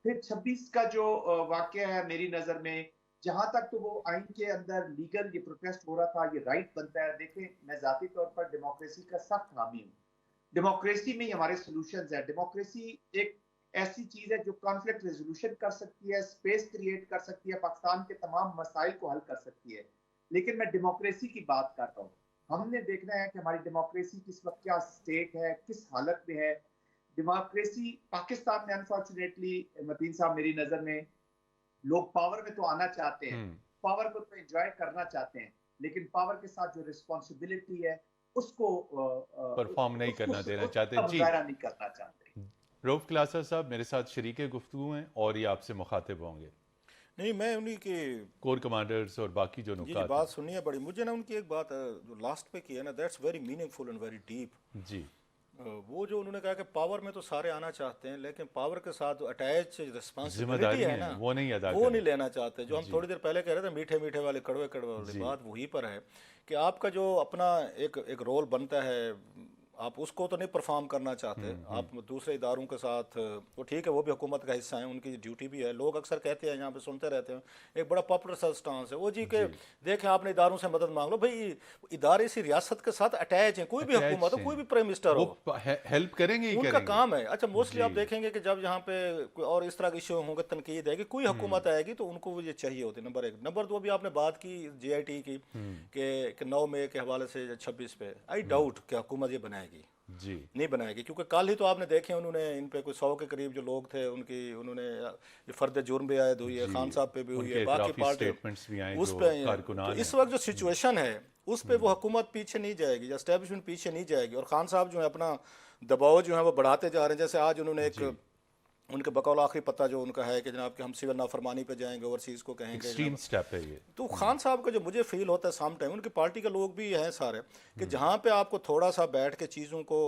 Speaker 3: फिर 26 का जो वाकया है, मेरी नजर में जहां तक तो वो आइन के अंदर लीगल ये प्रोटेस्ट हो रहा था, ये राइट बनता है। देखें, मैं जाती तौर पर डेमोक्रेसी का सख्त हामी हूँ। डेमोक्रेसी में ही हमारे सॉल्यूशंस है। डेमोक्रेसी एक ऐसी चीज है जो कॉन्फ्लिक्ट रेजोल्यूशन कर सकती है, स्पेस क्रिएट कर सकती है, पाकिस्तान के तमाम मसाइल को हल कर सकती है। लेकिन मैं डेमोक्रेसी की बात कर रहा हूँ। हमने देखना है कि हमारी डेमोक्रेसी किस वक्त क्या स्टेट है, किस हालत में है। डेमोक्रेसी पाकिस्तान में अनफॉर्चुनेटली, मतीन साहब, मेरी नजर में लोग पावर में तो आना चाहते हैं, पावर को तो एंजॉय करना चाहते हैं, लेकिन पावर के साथ जो रिस्पॉन्सिबिलिटी है उसको
Speaker 1: परफॉर्म नहीं करना देना चाहते। जी,
Speaker 3: मुजाहरा नहीं करना चाहते।
Speaker 1: रऊफ क्लासा साहब मेरे साथ शरीक गुफ्तगू हैं और ये आपसे मुखातिब होंगे।
Speaker 2: नहीं, मैं उन्हीं की
Speaker 1: कोर कमांडर्स और बाकी जो
Speaker 2: जी
Speaker 1: नुकात
Speaker 2: बात सुनी है बड़ी। मुझे ना उनकी एक बात जो लास्ट पे की है ना, that's very meaningful and very deep.
Speaker 1: जी,
Speaker 2: वो जो उन्होंने कहा कि पावर में तो सारे आना चाहते हैं, लेकिन पावर के साथ जो अटैच रिस्पॉन्सिबिलिटी
Speaker 1: जिम्मेदारी
Speaker 2: है ना,
Speaker 1: वो नहीं अदा
Speaker 2: वो नहीं
Speaker 1: करना।
Speaker 2: लेना चाहते। जो हम थोड़ी देर पहले कह रहे थे, मीठे मीठे वाले कड़वे कड़वे वाली बात वहीं पर है कि आपका जो अपना एक रोल बनता है, आप उसको तो नहीं परफॉर्म करना चाहते। आप दूसरे इदारों के साथ, वो ठीक है, वो भी हुकूमत का हिस्सा है, उनकी ड्यूटी भी है। लोग अक्सर कहते हैं, यहाँ पे सुनते रहते हैं, एक बड़ा पॉपुलर सा स्टांस है वो जी के देखें आपने इदारों से मदद मांग लो। भाई, इदारे इसी रियासत के साथ अटैच हैं, कोई भी हुकूमत हो, कोई भी प्राइम मिनिस्टर हो,
Speaker 1: वो हेल्प करेंगे ही
Speaker 2: उनका
Speaker 1: करेंगे।
Speaker 2: काम है। अच्छा, मोस्टली आप देखेंगे कि जब यहाँ पे कोई और इस तरह के इश्यू होंगे, तनकीद है कि कोई हुकूमत आएगी तो उनको वो ये चाहिए होती है। नंबर एक। नंबर दो, अभी आपने बात की JIT की कि 9 मई के हवाले से 26 पे, आई डाउट कि हुकूमत ये बनाएगी।
Speaker 1: जी,
Speaker 2: नहीं बनाएगी, क्योंकि कल ही तो आपने देखे उन्होंने इन पे कोई 100 के करीब जो लोग थे उन्होंने ये फर्द जुर्म भी आयद हुई है, खान साहब पे भी हुई है, बाकी पार्टी
Speaker 1: स्टेटमेंट्स भी आए
Speaker 2: उस
Speaker 1: जो
Speaker 2: पे।
Speaker 1: कारकुनान
Speaker 2: तो इस वक्त जो सिचुएशन है उस पे वो हुकूमत पीछे नहीं जाएगी, एस्टेब्लिशमेंट पीछे नहीं जाएगी, और खान साहब जो है अपना दबाव जो है वो बढ़ाते जा रहे हैं। जैसे आज उन्होंने एक उनके बकौल आखिरी पता जो उनका है कि जनाब कि हम सिविल नाफरमानी पे जाएंगे, ओवरसीज़ को कहेंगे।
Speaker 1: एक्सट्रीम स्टेप है ये।
Speaker 2: तो खान साहब का जो मुझे फील होता है सम टाइम, उनकी पार्टी के लोग भी हैं सारे, कि जहाँ पे आपको थोड़ा सा बैठ के चीज़ों को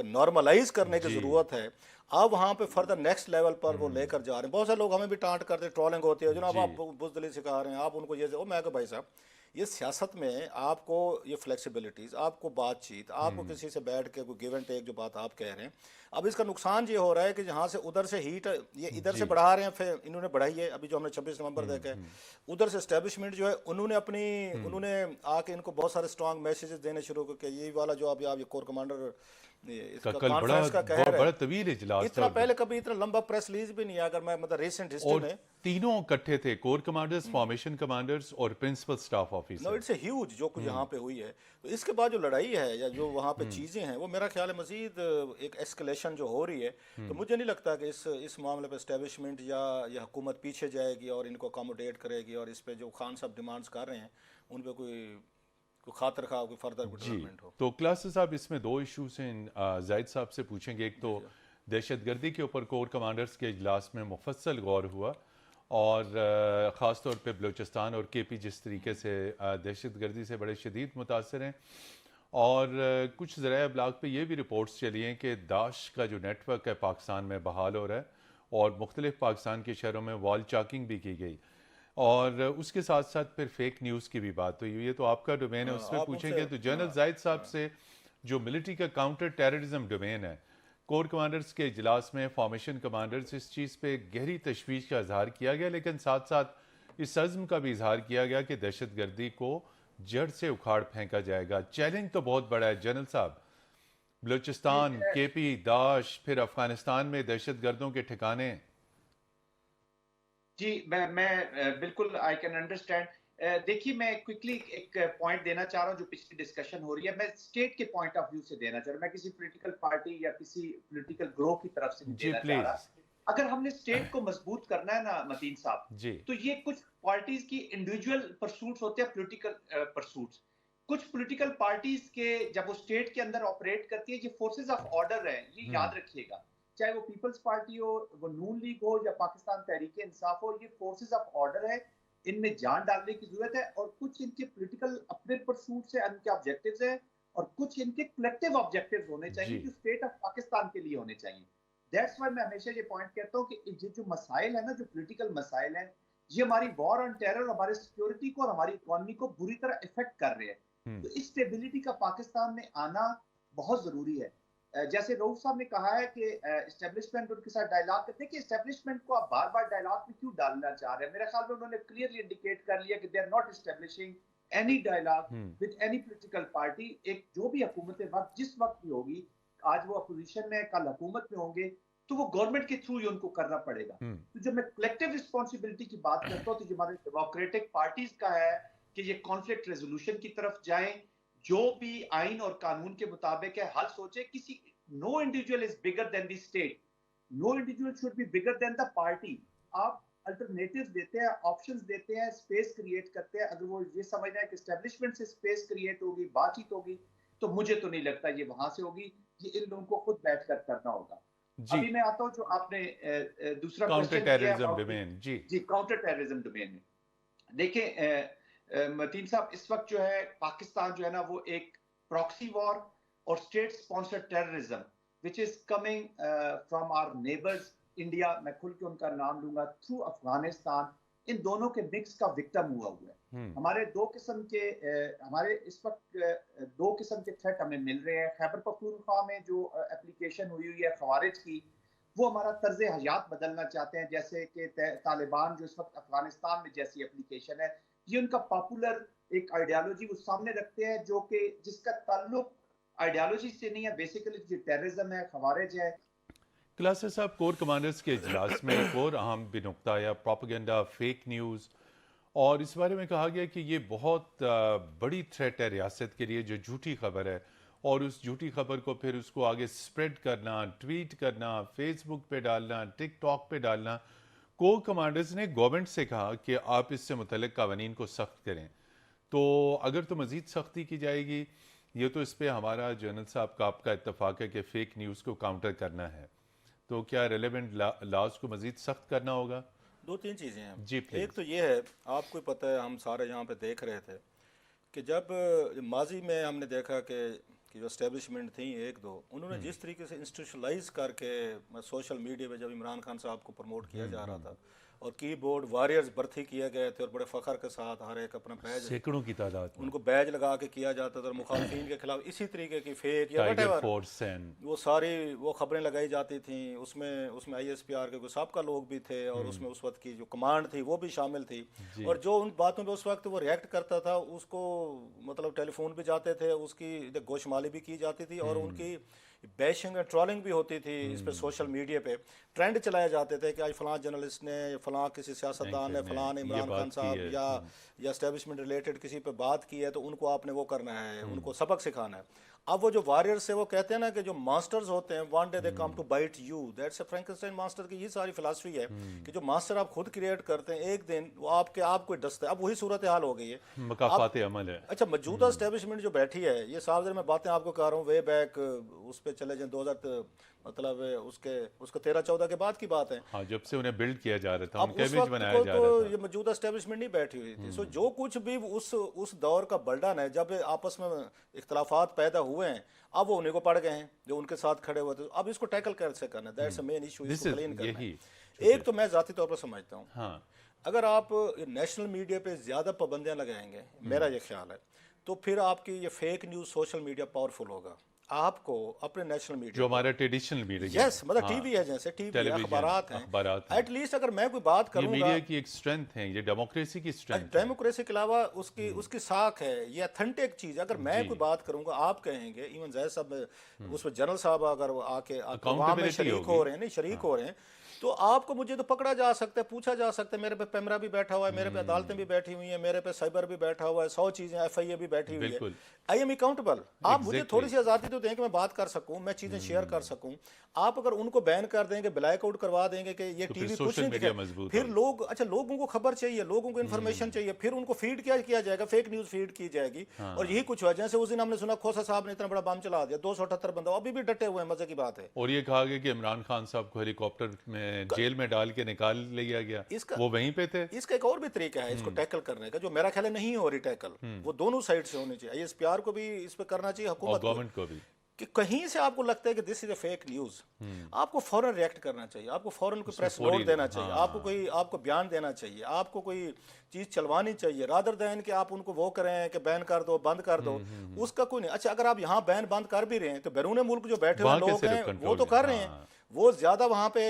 Speaker 2: नॉर्मलाइज करने की ज़रूरत है, आप वहाँ पे फर्दर नेक्स्ट लेवल पर वो लेकर जा रहे हैं। बहुत सारे लोग हमें भी टांट करते हैं, ट्रोलिंग होती है, जनाब आप बुज़दिली सिखा रहे हैं, आप उनको ये। मैं कहा भाई साहब, ये सियासत में आपको ये फ्लेक्सिबिलिटीज़, आपको बातचीत, आपको किसी से बैठ के कोई गिव एंड टेक, जो बात आप कह रहे हैं, अब इसका नुकसान ये हो रहा है कि जहाँ से उधर से हीट ये इधर से बढ़ा रहे हैं, फिर इन्होंने बढ़ाई है। अभी जो हमने 26 नवंबर देखा है, उधर से एस्टेब्लिशमेंट जो है उन्होंने आके इनको बहुत सारे स्ट्रॉन्ग मैसेजेस देने शुरू करके, ये वाला जो आप ये कोर कमांडर इसका कॉन्फ्रेंस का कहर है,
Speaker 1: बड़ा तवील इजलास
Speaker 2: इतना पहले कभी इतना लंबा प्रेस रिलीज भी नहीं है, अगर मैं मतलब रिसेंट हिस्ट्री में।
Speaker 1: तीनों इकट्ठे थे, कोर कमांडर्स, फॉर्मेशन कमांडर्स और principal staff officer.
Speaker 2: No, it's a huge जो कुछ यहाँ पे हुई है। तो इसके बाद जो लड़ाई है या जो वहाँ पे चीज़ें हैं, वो मेरा ख्याल है मजीद एक एस्केलेशन जो हो रही है। तो मुझे नहीं लगता कि इस मामले पे एस्टेब्लिशमेंट या हुकूमत पीछे जाएगी और इनको अकोमोडेट करेगी, और इस पे जो खान साहब डिमांड्स कर रहे हैं उन पर कोई खातर खा कोई फर्दर डेवलपमेंट हो।
Speaker 1: तो क्लास साहब, इसमें दो इश्यूज हैं, जाहिद साहब से पूछेंगे। एक तो दहशतगर्दी के ऊपर कोर कमांडर्स के इजलास में मुफस्सल गौर हुआ और ख़ास तौर पे बलूचिस्तान और केपी जिस तरीके से दहशतगर्दी से बड़े शदीद मुतासर हैं और कुछ ज़राए अबलाग पे ये भी रिपोर्ट्स चली हैं कि दाश का जो नेटवर्क है पाकिस्तान में बहाल हो रहा है और मुख्तलिफ पाकिस्तान के शहरों में वॉल चाकिंग भी की गई और उसके साथ साथ फिर फेक न्यूज़ की भी बात हुई। ये तो आपका डोमेन है, उसमें
Speaker 2: आप
Speaker 1: पूछेंगे
Speaker 2: उनसे
Speaker 1: तो जनरल जाहिद साहब से जो मिलिट्री का काउंटर टेररिज्म डोमेन है, कोर कमांडर्स के इजलास में फॉर्मेशन कमांडर्स इस चीज़ पे गहरी तशवीश का इजहार किया गया, लेकिन साथ साथ इस अज़्म का भी इजहार किया गया कि दहशतगर्दी को जड़ से उखाड़ फेंका जाएगा। चैलेंज तो बहुत बड़ा है जनरल साहब, बलूचिस्तान, केपी, दाश, फिर अफगानिस्तान में दहशतगर्दों के ठिकाने।
Speaker 3: जी मैं बिल्कुल आई कैन अंडरस्टैंड। देखिए मैं क्विकली एक पॉइंट देना चाह रहा हूँ जो पिछली डिस्कशन हो रही है, मैं स्टेट के पॉइंट ऑफ व्यू से देना चाह रहा हूँ, मैं किसी पॉलिटिकल पार्टी या किसी पॉलिटिकल ग्रोह की तरफ से नहीं
Speaker 1: जी
Speaker 3: देना चाह
Speaker 1: प्लीज।
Speaker 3: रहा। अगर हमने स्टेट को मजबूत करना है ना मतीन साहब,
Speaker 1: जी
Speaker 3: तो ये कुछ पार्टीज की इंडिविजुअल परसूट्स होते हैं, पॉलिटिकल परसूट्स। कुछ पॉलिटिकल पार्टीज के जब वो स्टेट के अंदर ऑपरेट करती है, ये फोर्सेस ऑफ ऑर्डर है, ये याद रखिएगा। चाहे वो पीपल्स पार्टी हो, वो नून लीग हो या पाकिस्तान तहरीक इंसाफ हो, ये फोर्सेस ऑफ ऑर्डर है, इनमें जान डालने की जरूरत है। और कुछ इनके पॉलिटिकल अपने परसूट्स है, इनके ऑब्जेक्टिव्स हैं, और कुछ इनके कलेक्टिव ऑब्जेक्टिव्स होने चाहिए जो स्टेट ऑफ पाकिस्तान के लिए होने चाहिए। दैट्स व्हाई मैं हमेशा ये पॉइंट कहता हूँ कि ये जो मसाइल है ना, जो पॉलिटिकल मसाइल है, ये हमारी वॉर ऑन टेरर, हमारे सिक्योरिटी को और हमारी इकोनॉमी को बुरी तरह इफेक्ट कर रहे हैं। तो इस स्टेबिलिटी का पाकिस्तान में आना बहुत जरूरी है। जैसे रऊफ साहब ने कहा है कि एस्टेब्लिशमेंट उनके साथ डायलॉग करते हैं, कि एस्टेब्लिशमेंट को आप बार बार डायलॉग में क्यों डालना चाह रहे हैं। मेरे ख्याल में उन्होंने क्लियरली इंडिकेट कर लिया कि they are not establishing any dialogue with any political party. एक जो भी हुकूमत वक्त जिस वक्त भी होगी, आज वो अपोजिशन में, कल हुकूमत में होंगे, तो वो गवर्नमेंट के थ्रू ही उनको करना पड़ेगा। तो जब मैं कलेक्टिव रिस्पॉन्सिबिलिटी की बात करता हूँ, तो हमारे डेमोक्रेटिक पार्टीज का है कि ये कॉन्फ्लिक्ट रेजोल्यूशन की तरफ जाएं, जो भी आइन और कानून के मुताबिक है हल सोचे। किसी no individual is bigger than the state, no individual should be bigger than the party. आप अल्टरनेटिव्स देते हैं, ऑप्शंस देते हैं, स्पेस क्रिएट करते हैं। अगर वो ये समझ रहे हैं कि एस्टेब्लिशमेंट से स्पेस क्रिएट होगी, बातचीत होगी, तो मुझे तो नहीं लगता ये वहां से होगी। ये इन लोगों को खुद बैठकर करना होगा। अभी मैं आता हूँ जो आपने दूसरा
Speaker 1: काउंटर टेररिज्म डोमेन। जी
Speaker 3: काउंटर टेररिज्म डोमेन में देखिए मतीन साहब, इस वक्त जो है पाकिस्तान जो है ना, वो एक प्रॉक्सी वॉर और state sponsored terrorism which is coming from our neighbours India, मैं खुल के उनका नाम लूंगा, थ्रू अफगानिस्तान, इन दोनों के मिक्स का विक्टिम हुआ है। हमारे दो किस्म के हमारे इस वक्त दो किस्म के थ्रेट हमें मिल रहे हैं। खैबर पख्तूनख्वा में जो एप्लीकेशन हुई है खवारिज की, वो हमारा तर्ज हयात बदलना चाहते हैं, जैसे कि तालिबान जो इस वक्त अफगानिस्तान में जैसी एप्लीकेशन है, ये उनका पॉपुलर एक आइडियालॉजी वो सामने रखते हैं, जो कि जिसका ताल्लुक आइडियालॉजी से नहीं है, बेसिकली जो टेररिज्म है, खवारिज है।
Speaker 1: क्लासेस साहब, कोर कमांडर्स के इजलास में एक और अहम भी नुकता या प्रोपेगेंडा, फेक न्यूज़, और इस बारे में कहा गया कि ये बहुत बड़ी थ्रेट है रियासत के लिए, जो झूठी खबर है और उस झूठी खबर को फिर उसको आगे स्प्रेड करना, ट्वीट करना, फेसबुक पे डालना, टिकटॉक पे डालना। कोर कमांडर्स ने गवर्नमेंट से कहा कि आप इससे मुतल्लिक कानून को सख्त करें। तो अगर तो मज़ीद सख्ती की जाएगी, ये तो इस पर हमारा जनरल साहब का आपका इत्तेफाक है कि फ़ेक न्यूज़ को काउंटर करना है, तो क्या रेलेवेंट लॉज को मज़ीद सख्त करना होगा?
Speaker 2: दो तीन चीज़ें हैं
Speaker 1: जी प्लीज।
Speaker 2: एक तो ये है, आपको पता है, हम सारे यहाँ पे देख रहे थे कि जब माजी में हमने देखा कि जो एस्टेब्लिशमेंट थी एक दो, उन्होंने जिस तरीके से इंस्टीट्यूशलाइज करके सोशल मीडिया पे जब इमरान खान साहब को प्रमोट किया जा रहा था और कीबोर्ड वॉरियर्स भर्ती किए गए थे और बड़े फ़ख्र के साथ हर एक अपना बैज,
Speaker 1: सैकड़ों की तादाद में
Speaker 2: उनको बैज लगा के किया जाता था, और मुखालफिन के खिलाफ इसी तरीके की फेक या
Speaker 1: टाइगर
Speaker 2: whatever,
Speaker 1: फोर्स एंड
Speaker 2: वो सारी वो खबरें लगाई जाती थी। उसमें ISPR के कुछ साबका लोग भी थे, और उसमें उस वक्त की जो कमांड थी वो भी शामिल थी, और जो उन बातों पे उस वक्त वो रिएक्ट करता था, उसको मतलब टेलीफोन भी जाते थे, उसकी गोशमाली भी की जाती थी, और उनकी बैशिंग और ट्रोलिंग भी होती थी। इस पे सोशल मीडिया पे ट्रेंड चलाए जाते थे कि आज फलां जर्नलिस्ट ने, फलां किसी सियासतदान ने, फलां ने इमरान खान साहब या एस्टेब्लिशमेंट रिलेटेड किसी पे बात की है, तो उनको आपने वो करना है, उनको सबक सिखाना है। अब वो जो वॉरियर्स है, वो कहते हैं ना कि जो मास्टर्स होते हैं, one day they come to bite you, that's a Frankenstein master की ये सारी फिलासफी है कि जो मास्टर आप खुद क्रिएट करते हैं, एक दिन वो आपको डसते हैं। अब वही सूरत हाल हो गई है,
Speaker 1: मकाफात अमल है।
Speaker 2: अच्छा, मौजूदा एस्टेब्लिशमेंट जो बैठी है, ये साफ मैं बातें आपको कह रहा हूँ वे बैक उस पर चले जाए मतलब उसके 13-14 के बाद की बात है।
Speaker 1: हाँ, जब से उन्हें बिल्ड किया जा रहा था,
Speaker 2: अब
Speaker 1: उनका
Speaker 2: उस
Speaker 1: इमेज
Speaker 2: वक्त
Speaker 1: बनाया
Speaker 2: को
Speaker 1: जा
Speaker 2: तो
Speaker 1: रहा था।
Speaker 2: ये मौजूदा एस्टेब्लिशमेंट नहीं बैठी हुई थी। सो जो कुछ भी उस दौर का बर्डन है, जब आपस में इख्तलाफात पैदा हुए हैं, अब वो उन्हीं को पड़ गए हैं जो उनके साथ खड़े हुए थे। अब इसको टैकल कैसे करना है, दैट्स मेन इशू,
Speaker 1: दिस
Speaker 2: इसको
Speaker 1: इज
Speaker 2: क्लीन करना
Speaker 1: यही
Speaker 2: है। एक तो मैं ज़ाती तौर पर समझता हूँ,
Speaker 1: हाँ
Speaker 2: अगर आप नेशनल मीडिया पे ज़्यादा पाबंदियां लगाएंगे, मेरा ये ख्याल है, तो फिर आपकी ये fake news social media powerful होगा। आपको अपने नेशनल मीडिया
Speaker 1: जो हमारा ट्रेडिशनल मीडिया
Speaker 2: यस मतलब टीवी है, जैसे टीवी है,
Speaker 1: टेलीविजन
Speaker 2: अखबारात हैं,
Speaker 1: अखबारात हैं,
Speaker 2: एटलीस्ट अगर मैं कोई बात
Speaker 1: ये
Speaker 2: करूंगा,
Speaker 1: मीडिया की एक स्ट्रेंथ है, ये डेमोक्रेसी की स्ट्रेंथ है।
Speaker 2: डेमोक्रेसी के अलावा उसकी साख है, ये अथेंटिक चीज़। अगर मैं
Speaker 1: जी।
Speaker 2: कोई बात करूंगा, आप कहेंगे, इवन जैद साहब उसमें जनरल साहब अगर वो आके वहाँ में
Speaker 1: Accountability
Speaker 2: शरीक
Speaker 1: होगी।
Speaker 2: हो रहे हैं, नहीं शरीक हो रहे हैं, तो आपको मुझे तो पकड़ा जा सकता है, पूछा जा सकता है। मेरे पे पैमरा भी बैठा हुआ है, मेरे पे अदालतें भी बैठी हुई हैं, मेरे पे साइबर भी बैठा हुआ है, 100 चीज़ें FIA भी बैठी हुई है।
Speaker 1: बिल्कुल।
Speaker 2: I am accountable. आप मुझे
Speaker 1: Exactly.
Speaker 2: थोड़ी सी आज़ादी तो दें कि मैं बात कर सकूं, मैं चीज़ें शेयर कर सकूं। आप अगर उनको बैन कर देंगे, ब्लैक आउट करवा देंगे कि ये
Speaker 1: तो फिर
Speaker 2: टीवी कुछ
Speaker 1: सोशल
Speaker 2: नहीं
Speaker 1: मीडिया
Speaker 2: दिखाए,
Speaker 1: मजबूत
Speaker 2: फिर
Speaker 1: होगी।
Speaker 2: लोग, अच्छा लोगों को खबर चाहिए, लोगों को इन्फॉर्मेशन चाहिए, फिर उनको फीड क्या किया जाएगा, फेक न्यूज़ फीड की जाएगी। और यही कुछ हुआ, जैसे उस दिन हमने सुना खोसा साहब ने इतना बड़ा बम चला दिया, 278 बंदा अभी भी डटे हुए हैं, मजे की बात है।
Speaker 1: और ये कहा गया कि इमरान खान साहब को हेलीकॉप्टर में जेल में डाल के निकाल लिया गया, वो वहीं पे थे।
Speaker 2: इसका एक और भी तरीका है इसको टैकल करने का, जो मेरा ख्याल है नहीं हो रही टैकल, वो दोनों साइड से होनी चाहिए। ISPR को भी इस पे करना चाहिए,
Speaker 1: और
Speaker 2: हुकूमत को
Speaker 1: गवर्नमेंट को भी।
Speaker 2: कि कहीं से आपको लगता है कि this is a fake news, आपको फौरन रिएक्ट करना चाहिए, आपको फौरन कोई प्रेस नोट देना चाहिए, आपको बयान देना चाहिए, आपको कोई चीज़ चलवानी चाहिए, रादर दैन कि आप उनको वो करें कि बैन कर दो, बंद कर दो। उसका कोई नहीं। अच्छा, अगर आप यहाँ बैन बंद कर भी रहे हैं, तो बैरून मुल्क जो बैठे हुए
Speaker 1: वहाँ
Speaker 2: लोग
Speaker 1: कैसे
Speaker 2: हैं वो
Speaker 1: कंट्रोल
Speaker 2: तो
Speaker 1: है?
Speaker 2: कर रहे हैं,
Speaker 1: हाँ।
Speaker 2: वो ज़्यादा वहाँ पे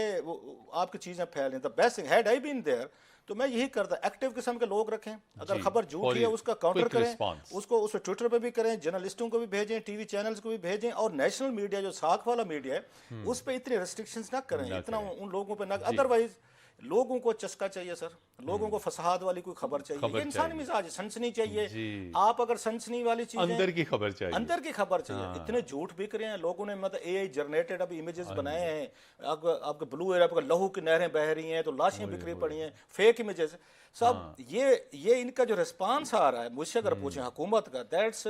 Speaker 2: आपकी चीज़ें फैल रही हैं। The best thing had I been there, तो मैं यही करता, एक्टिव किस्म के लोग रखें, अगर
Speaker 1: जी,
Speaker 2: खबर झूठी है
Speaker 1: फौरी,
Speaker 2: उसका काउंटर
Speaker 1: quick
Speaker 2: करें,
Speaker 1: response।
Speaker 2: उसको ट्विटर पे भी करें, जर्नलिस्टों को भी भेजें, टीवी चैनल्स को भी भेजें, और नेशनल मीडिया जो साख वाला मीडिया है उस पे इतने रेस्ट्रिक्शंस ना करें, इतना उन लोगों पे ना। अदरवाइज लोगों को चस्का चाहिए सर, लोगों को फसाद वाली कोई खबर चाहिए, ये इंसानी मिजाज है, सनसनी चाहिए।
Speaker 1: जी।
Speaker 2: आप अगर सनसनी वाली चीजें,
Speaker 1: अंदर की खबर चाहिए,
Speaker 2: अंदर की खबर चाहिए। इतने झूठ बिक रहे हैं लोगों ने, मतलब AI जनरेटेड अब इमेजेस बनाए हैं, आपके ब्लू एयर आपका लहू की नहरें बह रही हैं, तो लाशें बिखरी पड़ी हैं, फेक इमेजेस सब। ये इनका जो रिस्पांस आ रहा है, मुझसे अगर पूछें हुकूमत का, दैट्स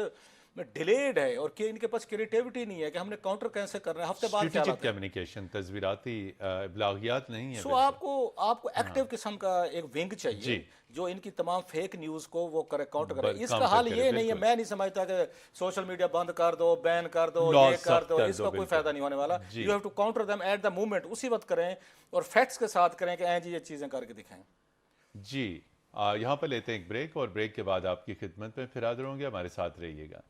Speaker 2: डिलेड है, और कि इनके पास क्रिएटिविटी नहीं है कि हमने काउंटर कैसे करना है, हफ्ते बाद क्या
Speaker 1: स्ट्रेटेजिक
Speaker 2: लाते हैं।
Speaker 1: कम्युनिकेशन, तस्वीराती इब्लागियात नहीं है।
Speaker 2: सो आपको एक्टिव किस्म का एक विंग चाहिए जो इनकी तमाम फेक न्यूज को वो करे, काउंटर करे। इसका हाल ये नहीं है, मैं नहीं समझता कि सोशल मीडिया बंद कर दो, बैन कर दो, ये कर दो, इसका कोई फायदा नहीं होने वाला। You have to counter them at the moment, उसी वक्त करें और फैक्ट्स के साथ करें कि जी ये चीजें करके दिखाएं।
Speaker 1: जी, यहाँ पर लेते हैं एक ब्रेक, और ब्रेक के बाद आपकी खिदमत में फिर हाजिर होंगे, हमारे साथ रहिएगा।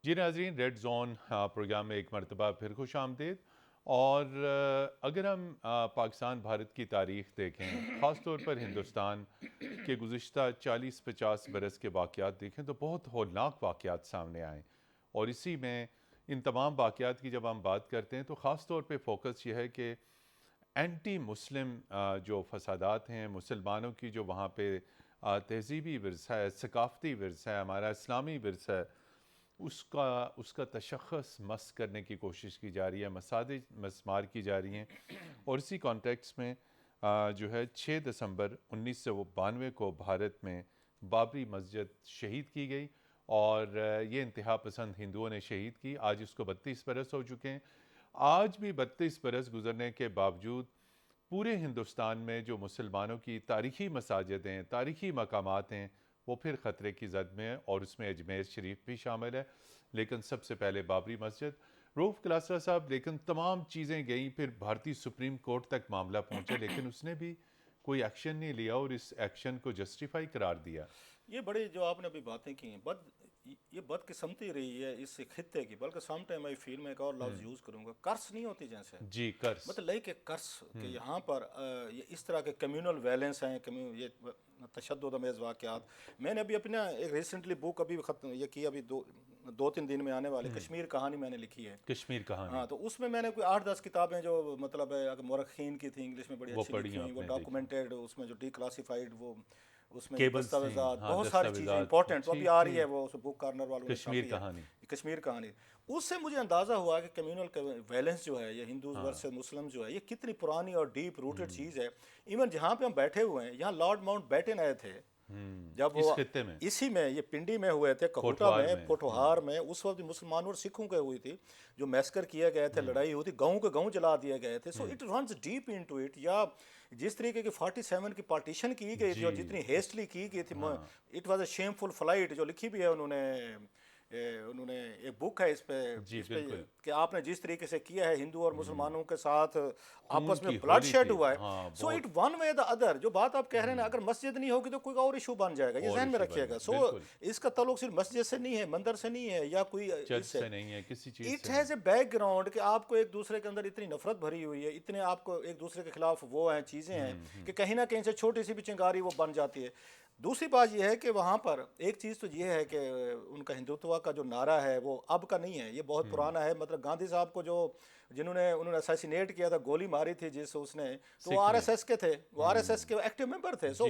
Speaker 1: जी नाज़रीन, रेड जोन प्रोग्राम में एक मरतबा फिर खुश आमदीद। और अगर हम पाकिस्तान भारत की तारीख़ देखें, ख़ास तौर पर हिंदुस्तान के गुज़िश्ता 40-50 बरस के वाक़यात देखें, तो बहुत हौलनाक वाक़यात सामने आए। और इसी में इन तमाम वाक़यात की जब हम बात करते हैं, तो ख़ास तौर पे फोकस ये है कि एंटी मुस्लिम जो फसादात हैं, मुसलमानों की जो वहाँ पे तहज़ीबी विरसा है, सकाफ़ती विरसा है, हमारा इस्लामी विरसा है, उसका तशख़्ख़ुस मस करने की कोशिश की जा रही है, मसादिज मस्मार की जा रही हैं। और इसी कॉन्टेक्स्ट में जो है 6 दिसंबर 1992 को भारत में बाबरी मस्जिद शहीद की गई, और ये इंतहा पसंद हिंदुओं ने शहीद की। आज इसको 32 बरस हो चुके हैं। आज भी 32 बरस गुजरने के बावजूद पूरे हिंदुस्तान में जो मुसलमानों की तारीख़ी मसाजिद हैं, तारीख़ी मकामात हैं, वो फिर ख़तरे की जद में है, और उसमें अजमेर शरीफ भी शामिल है। लेकिन सबसे पहले बाबरी मस्जिद, रूफ क्लासरा साहब, लेकिन तमाम चीज़ें गई, फिर भारतीय सुप्रीम कोर्ट तक मामला पहुंचा, लेकिन उसने भी कोई एक्शन नहीं लिया और इस एक्शन को जस्टिफाई करार दिया।
Speaker 2: ये बड़ी जो आपने अभी बातें की हैं, ये बदकिस्मती रही है इस खित्ते की। बल्कि सम टाइम आई फील, मैं एक और लफ्ज़ यूज़ करूँगा, कर्स नहीं होती जैसे
Speaker 1: जी, कर्स,
Speaker 2: मतलब लाइक एक कर्स कि यहाँ पर ये इस तरह के कम्युनल वायलेंस हैं, ये तशद्दुद अमेज़ वाक़यात। मैंने अभी अपना एक रिसेंटली बुक अभी ख़त्म ये की, अभी 2-3 दिन में आने वाली कश्मीर कहानी मैंने लिखी है,
Speaker 1: कश्मीर कहानी।
Speaker 2: हाँ, तो उसमें मैंने कोई 8-10 किताबें जो मतलब है मौरख़ीन की थी, इंग्लिश में बड़ी अच्छी लिखी हुई, वो डॉक्यूमेंटेड, उसमें जो डिक्लासिफाइड, वो उसमें दस्तावेज़ात, बहुत सारी चीज़ें इंपॉर्टेंट, तो अभी आ रही है वो उस बुक कॉर्नर वालों ने
Speaker 1: कश्मीर
Speaker 2: छापी है,
Speaker 1: कहानी।
Speaker 2: कश्मीर कहानी। उससे मुझे अंदाज़ा हुआ कि कम्युनल वायलेंस जो है, ये हिंदूज वर्सेस मुस्लिम जो है, ये कितनी पुरानी और डीप रूटेड चीज़ है। इवन जहाँ पे हम बैठे हुए हैं, यहाँ लॉर्ड माउंट बैटन आए थे जब
Speaker 1: इस
Speaker 2: वो
Speaker 1: खित्ते में
Speaker 2: इसी में ये पिंडी में हुए थे, कहुटा
Speaker 1: पोठवार
Speaker 2: में,
Speaker 1: में।
Speaker 2: पोठोहार में, उस वक्त मुसलमानों और सिखों के हुई थी, जो मैस्कर किए गए थे, लड़ाई हुई थी, गाँव के गाँव जला दिए गए थे। So it runs deep into it. या जिस तरीके की 47 की पार्टीशन की गई थी और जितनी हेस्टली की गई थी, it was a shameful flight, जो लिखी भी है उन्होंने एक बुक है इस पे कि आपने जिस तरीके से किया है हिंदू और मुसलमानों के साथ आपस में ब्लड शेड हुआ है। So it one way the other. जो बात आप कह रहे हैं ना, अगर मस्जिद नहीं होगी तो कोई और इशू बन जाएगा, ये ध्यान में रखिएगा। सो इसका ताल्लुक सिर्फ मस्जिद से नहीं है, मंदिर से नहीं है, या कोई
Speaker 1: इससे नहीं है, किसी चीज
Speaker 2: इट हैज ए बैकग्राउंड कि आपको एक दूसरे के अंदर इतनी नफरत भरी हुई है, इतने आपको एक दूसरे के खिलाफ वो हैं चीज़ें हैं कि कहीं ना कहीं से छोटी सी भी चिंगारी वो बन जाती है। दूसरी बात यह है कि वहाँ पर एक चीज़ तो ये है कि उनका हिंदुत्व का जो नारा है वो अब का नहीं है, ये बहुत पुराना है। मतलब गांधी साहब को जो उन्होंने असैसिनेट किया था, गोली मारी थी जिस उसने, तो वो आरएसएस के थे, वो आरएसएस के एक्टिव मेंबर थे। सो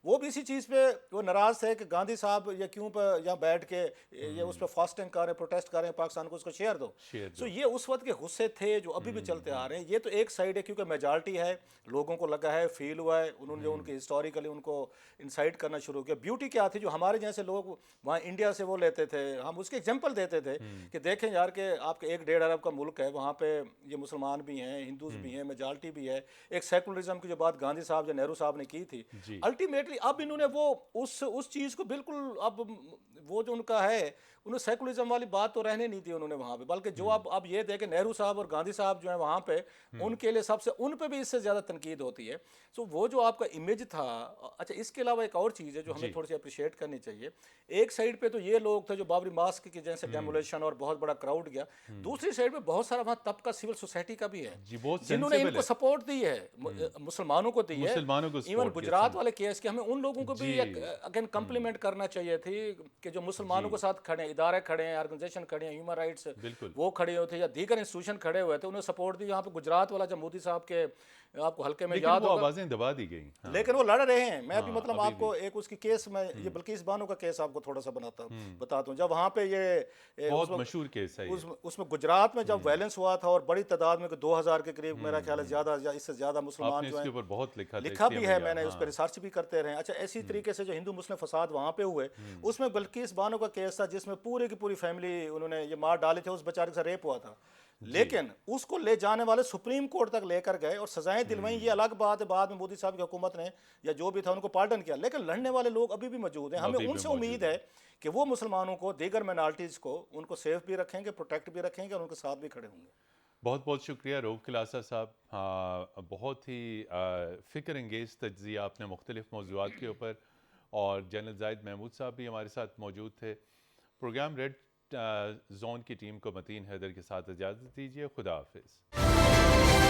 Speaker 2: वो भी इसी चीज़ पे वो नाराज़ थे कि गांधी साहब ये क्यों पर यहाँ बैठ के ये उस पर फास्टिंग कर रहे हैं, प्रोटेस्ट कर रहे हैं, पाकिस्तान को उसको शेयर दो। सो ये उस वक्त के गुस्से थे जो अभी भी चलते आ रहे हैं। ये तो एक साइड है क्योंकि मेजॉरिटी है, लोगों को लगा है, फील हुआ है, उन्होंने जो उनके हिस्टोरिकली उनको इंसाइट करना शुरू किया। ब्यूटी क्या थी, जो हमारे जैसे लोग वहाँ इंडिया से वो लेते थे, हम उसके एग्जाम्पल देते थे कि देखें यार कि आपके 1-1.5 अरब का मुल्क है, वहाँ पे ये मुसलमान भी हैं, हिंदूज भी हैं, मेजॉरिटी भी है। एक सेकुलरिज्म की जो बात गांधी साहब या नेहरू साहब ने की थी, अल्टीमेटली अब इन्होंने वो उस चीज़ को बिल्कुल, अब वो जो उनका है, उन्होंने सेकुलरिज्म वाली बात तो रहने नहीं दी उन्होंने वहाँ पे। बल्कि जो अब ये देखें, नेहरू साहब और गांधी साहब जो है वहाँ पे, उनके लिए सबसे, उन पे भी इससे ज़्यादा तनकीद होती है। सो वो जो आपका इमेज था। अच्छा, इसके अलावा एक और चीज़ है जो हमें थोड़ी सी अप्रिशिएट करनी चाहिए। एक साइड पे तो ये लोग थे जो बाबरी मस्जिद के जैसे डेमोलेशन और बहुत बड़ा क्राउड गया, दूसरी साइड पे बहुत सारा वहाँ तबका सिविल सोसाइटी का भी है जिन्होंने इनको सपोर्ट दी है, मुसलमानों को दी है। इवन गुजरात वाले केस के हमें उन लोगों को भी अगेन कम्प्लीमेंट करना चाहिए थी कि जो मुसलमानों के साथ खड़े, इदारे खड़े हैं, ऑर्गेनाइजेशन खड़े हैं, ह्यूमन राइट्स वो खड़े होते या दीगर इंस्टीट्यूशन खड़े हुए थे, उन्हें सपोर्ट दी। यहाँ पे गुजरात वाला जब मोदी साहब के आपको हल्के में याद होगा,
Speaker 1: आवाजें दबा दी गई,
Speaker 2: लेकिन वो लड़ रहे हैं। मैं अभी मतलब आपको एक उसकी केस में, ये बल्किस बानो का केस आपको थोड़ा सा बताता हूँ। जब वहाँ पे ये
Speaker 1: बहुत मशहूर केस है,
Speaker 2: उसमें गुजरात में जब वायलेंस हुआ था और बड़ी तादाद में 2000 के करीब मेरा ख्याल है, ज्यादा इससे ज्यादा मुसलमान जो है,
Speaker 1: बहुत
Speaker 2: लिखा भी है मैंने, उस पर रिसर्च भी करते रहे। अच्छा, इसी तरीके से जो हिंदू मुस्लिम फसाद वहाँ पे हुए, उसमें बल्किस बानो का केस था जिसमें पूरी की पूरी फैमिली उन्होंने ये मार डाले थे, उस बेचारे से रेप हुआ था, लेकिन उसको ले जाने वाले सुप्रीम कोर्ट तक लेकर गए और सजाएं दिलवाई। ये अलग बात है, बाद में मोदी साहब की हुकूमत ने या जो भी था उनको पार्डन किया, लेकिन लड़ने वाले लोग अभी भी मौजूद हैं। हमें उनसे उम्मीद है कि वो मुसलमानों को, दीगर माइनॉरिटीज को, उनको सेफ भी रखेंगे, प्रोटेक्ट भी रखेंगे और उनके साथ भी खड़े होंगे।
Speaker 1: बहुत बहुत शुक्रिया रऊफ खिलासा साहब। बहुत ही फ़िक्र अंगेज़ तज्ज़िया आपने मुख्तलिफ़ मौज़ूआत के ऊपर, और जनरल ज़ाहिद महमूद साहब भी हमारे साथ मौजूद थे। प्रोग्राम रेड जोन की टीम को मतीन हैदर के साथ इजाज़त दीजिए। खुदा हाफिज़।